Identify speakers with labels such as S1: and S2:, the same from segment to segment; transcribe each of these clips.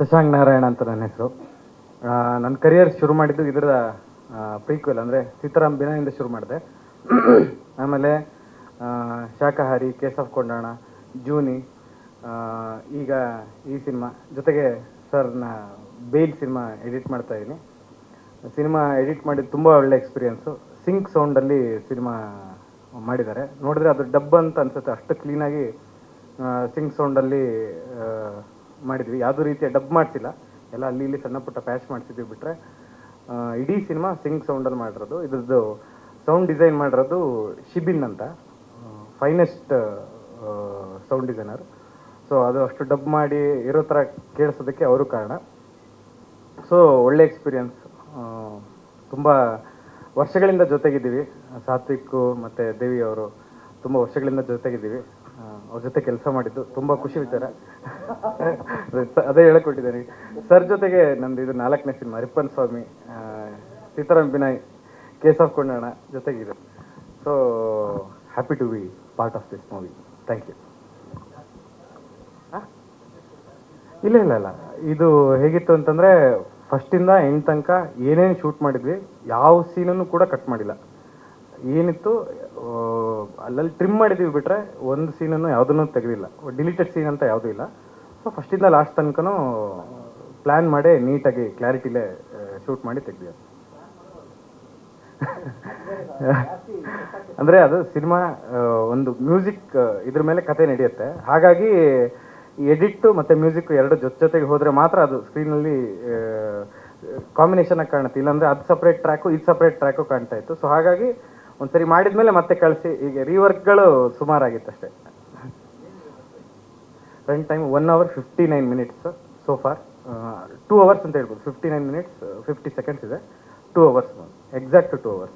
S1: ಶಶಾಂಕ್ ನಾರಾಯಣ ಅಂತ ನನ್ನ ಹೆಸರು. ನನ್ನ ಕರಿಯರ್ ಶುರು ಮಾಡಿದ್ದು ಇದರ ಪ್ರೀಕ್ವೆಲ್ ಅಂದರೆ ಸೀತಾರಾಮ್ ಬಿನಾಯಿಂದ ಶುರು ಮಾಡಿದೆ. ಆಮೇಲೆ ಶಾಕಾಹಾರಿ, ಕೇಸ್ ಆಫ್ ಕೊಂಡಾಣ, ಜೂನಿ, ಈಗ ಈ ಸಿನಿಮಾ ಜೊತೆಗೆ ಸರ್ನ ಬೇಲ್ ಸಿನಿಮಾ ಎಡಿಟ್ ಮಾಡ್ತಾ ಇದ್ದೀನಿ. ಸಿನಿಮಾ ಎಡಿಟ್ ಮಾಡಿದ್ದು ತುಂಬ ಒಳ್ಳೆ ಎಕ್ಸ್ಪೀರಿಯೆನ್ಸು. ಸಿಂಕ್ ಸೌಂಡಲ್ಲಿ ಸಿನಿಮಾ ಮಾಡಿದ್ದಾರೆ. ನೋಡಿದ್ರೆ ಅದು ಡಬ್ ಅಂತ ಅನ್ಸುತ್ತೆ, ಅಷ್ಟು ಕ್ಲೀನಾಗಿ ಸಿಂಕ್ ಸೌಂಡಲ್ಲಿ ಮಾಡಿದ್ವಿ. ಯಾವುದೂ ರೀತಿಯ ಡಬ್ ಮಾಡಿಸಿಲ್ಲ, ಎಲ್ಲ ಅಲ್ಲಿ ಇಲ್ಲಿ ಸಣ್ಣ ಪುಟ್ಟ ಪ್ಯಾಚ್ ಮಾಡಿಸಿದ್ವಿ ಬಿಟ್ಟರೆ ಇಡೀ ಸಿನಿಮಾ ಸಿಂಕ್ ಸೌಂಡಲ್ಲಿ ಮಾಡಿರೋದು. ಇದ್ರದ್ದು ಸೌಂಡ್ ಡಿಸೈನ್ ಮಾಡಿರೋದು ಶಿಬಿನ್ ಅಂತ, ಫೈನೆಸ್ಟ್ ಸೌಂಡ್ ಡಿಸೈನರ್. ಸೊ ಅದು ಅಷ್ಟು ಡಬ್ ಮಾಡಿ ಇರೋ ಥರ ಕೇಳಿಸೋದಕ್ಕೆ ಅವರು ಕಾರಣ. ಸೊ ಒಳ್ಳೆ ಎಕ್ಸ್ಪೀರಿಯನ್ಸ್. ತುಂಬ ವರ್ಷಗಳಿಂದ ಜೊತೆಗಿದ್ದೀವಿ. ಸಾತ್ವಿಕ್ ಮತ್ತು ದೇವಿ ಅವರು ತುಂಬ ವರ್ಷಗಳಿಂದ ಜೊತೆಗಿದ್ದೀವಿ. ಅವ್ರ ಜೊತೆ ಕೆಲಸ ಮಾಡಿದ್ದು ತುಂಬ ಖುಷಿ ವಿಚಾರ. ಅದೇ ಹೇಳಿಕೊಟ್ಟಿದ್ದೇನೆ ಸರ್ ಜೊತೆಗೆ. ನಂದು ಇದು 4ನೇ cinema. Rippan Swamy, Seetharam Benoy, case of Kondana ಜೊತೆಗಿದೆ. So happy to be part of this movie. Thank you. ಇಲ್ಲ ಇಲ್ಲ ಇಲ್ಲ, ಇದು ಹೇಗಿತ್ತು ಅಂತಂದರೆ ಫಸ್ಟಿಂದ ಎಂಡ್ ತನಕ ಏನೇನು ಶೂಟ್ ಮಾಡಿದ್ವಿ, ಯಾವ ಸೀನನ್ನು ಕೂಡ ಕಟ್ ಮಾಡಿಲ್ಲ. ಏನಿತ್ತು ಅಲ್ಲಲ್ಲಿ ಟ್ರಿಮ್ ಮಾಡಿದ್ದೀವಿ ಬಿಟ್ಟರೆ ಒಂದು ಸೀನನ್ನು ಯಾವುದನ್ನು ತೆಗೆದಿಲ್ಲ. ಡಿಲೀಟೆಡ್ ಸೀನ್ ಅಂತ ಯಾವುದೂ ಇಲ್ಲ. ಸೊ ಫಸ್ಟಿಂದ ಲಾಸ್ಟ್ ತನಕನೂ ಪ್ಲ್ಯಾನ್ ಮಾಡಿ ನೀಟಾಗಿ ಕ್ಲಾರಿಟಿಲೇ ಶೂಟ್ ಮಾಡಿ ತೆಗೆದ್ವಿ. ಅಂದರೆ ಅದು ಸಿನಿಮಾ ಒಂದು ಮ್ಯೂಸಿಕ್ ಇದ್ರ ಮೇಲೆ ಕತೆ ನಡೆಯುತ್ತೆ. ಹಾಗಾಗಿ ಎಡಿಟ್ಟು ಮತ್ತು ಮ್ಯೂಸಿಕ್ ಎರಡು ಜೊತೆಗೆ ಹೋದರೆ ಮಾತ್ರ ಅದು ಸ್ಕ್ರೀನಲ್ಲಿ ಕಾಂಬಿನೇಷನಾಗಿ ಕಾಣುತ್ತೆ. ಇಲ್ಲಾಂದರೆ ಅದು ಸಪ್ರೇಟ್ ಟ್ರ್ಯಾಕು, ಇದು ಸಪ್ರೇಟ್ ಟ್ರ್ಯಾಕು ಕಾಣ್ತಾ ಇತ್ತು. ಸೊ ಹಾಗಾಗಿ ಒಂದ್ಸರಿ ಮಾಡಿದ್ಮೇಲೆ ಮತ್ತೆ ಕಳಿಸಿ, ಈಗ ರೀವರ್ಕ್ಗಳು ಸುಮಾರಾಗಿತ್ತು ಅಷ್ಟೇ. Run time 1 hour 59 minutes so for. 2 hours ಅಂತ ಹೇಳ್ಬೋದು. 59 minutes 50 seconds ಇದೆ. 2 hours, ಎಕ್ಸಾಕ್ಟ್ 2 hours.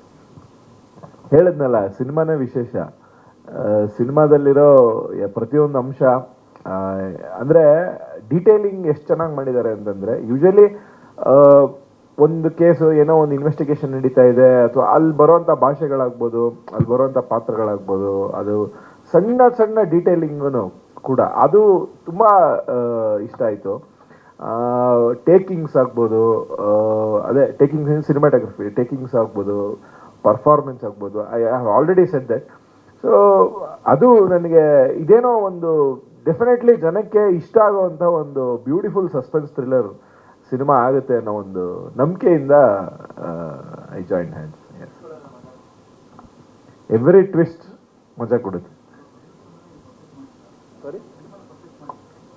S2: ಹೇಳಿದ್ನಲ್ಲ, ಸಿನಿಮಾನೇ ವಿಶೇಷ. ಸಿನಿಮಾದಲ್ಲಿರೋ ಪ್ರತಿಯೊಂದು ಅಂಶ ಅಂದರೆ ಡೀಟೇಲಿಂಗ್ ಎಷ್ಟು ಚೆನ್ನಾಗಿ ಮಾಡಿದ್ದಾರೆ ಅಂತಂದರೆ, ಯೂಶಲಿ ಒಂದು ಕೇಸು ಏನೋ ಒಂದು ಇನ್ವೆಸ್ಟಿಗೇಷನ್ ನಡೀತಾ ಇದೆ, ಅಥವಾ ಅಲ್ಲಿ ಬರೋವಂಥ ಭಾಷೆಗಳಾಗ್ಬೋದು, ಅಲ್ಲಿ ಬರೋವಂಥ ಪಾತ್ರಗಳಾಗ್ಬೋದು, ಅದು ಸಣ್ಣ ಸಣ್ಣ ಡೀಟೇಲಿಂಗೂ ಕೂಡ ಅದು ತುಂಬ ಇಷ್ಟ ಆಯಿತು. ಟೇಕಿಂಗ್ಸ್ ಆಗ್ಬೋದು, ಅದೇ ಟೇಕಿಂಗ್ಸ್ ಇನ್ ಸಿನಿಮಾಟೋಗ್ರಫಿ, ಟೇಕಿಂಗ್ಸ್ ಆಗ್ಬೋದು, ಪರ್ಫಾರ್ಮೆನ್ಸ್ ಆಗ್ಬೋದು. I have already said that. So ಅದು ನನಗೆ ಇದೇನೋ ಒಂದು ಡೆಫಿನೆಟ್ಲಿ ಜನಕ್ಕೆ ಇಷ್ಟ ಆಗುವಂಥ ಒಂದು ಬ್ಯೂಟಿಫುಲ್ ಸಸ್ಪೆನ್ಸ್ ಥ್ರಿಲ್ಲರ್ ಸಿನಿಮಾ ಆಗುತ್ತೆ ಅನ್ನೋ ಒಂದು ನಂಬಿಕೆಯಿಂದ I join hands. Every twist ಮಜಾ ಕೊಡುತ್ತೆ.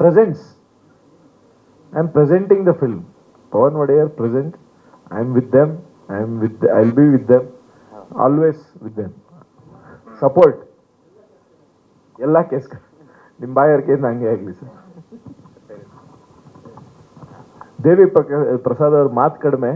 S2: Presents, I am presenting the film. Pavan Wodeyar present. I am with them, I will be with them, always with them. Support ಎಲ್ಲ ಕೇಸ್ಗಳು ನಿಮ್ಮ ಬಾಯರ್ಕೆಯಿಂದ ಹಂಗೆ ಆಗಲಿ ಸರ್. ದೇವಿ ಪ್ರಸಾದ್ ಅವ್ರ ಮಾತು ಕಡಿಮೆ,